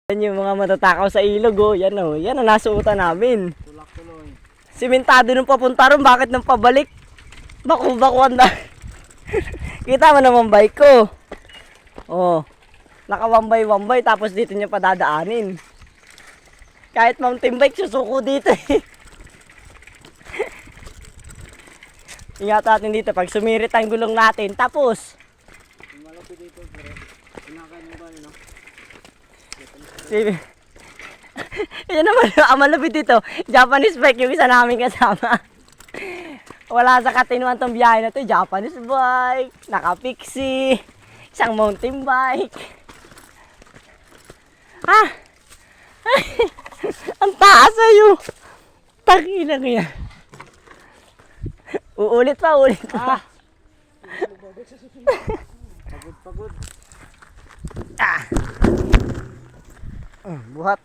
Yan yung mga matatakaw sa ilog, oh. Yan, oh. Yan ang nasuutan namin. Tulak-tuloy. Simentado nung papunta ron, bakit nung pabalik? Baku-bakuan na. Kita mo naman bike ko. Oh. Naka-wambay-wambay, tapos dito niya padadaanin. Kahit mountain bike, susuko dito eh. Ingatan natin dito, pag sumirit ang gulong natin, tapos. Malapit dito, bro. Pinakain mo ba yun, no? Yan naman, ang malapit dito. Japanese bike yung isa namin kasama. Wala sa katinuan tong biyahe na to. Japanese bike, naka-pixie, isang mountain bike. Ah! Ang taas ayo. Takilang yan. Uulit pa, ulit pa. Pagod-pagod. Ah! Buhat.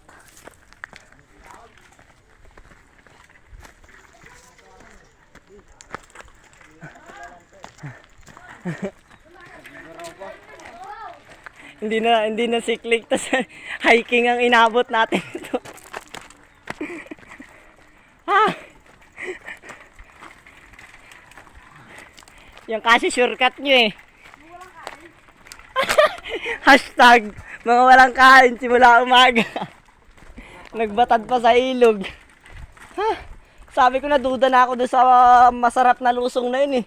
hindi na siklik, tas hiking ang inabot natin ito. Ah! Yung kasi shortcut nyo eh. Hashtag mga walang kain simula umaga. Nagbatad pa sa ilog. Ha? Sabi ko na duda na ako doon sa masarap na lusong na yun eh.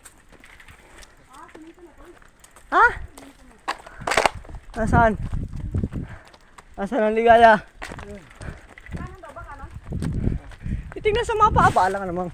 Ha? Nasaan? Nasaan ang ligaya? Titignan sa mapa, paala ka namang.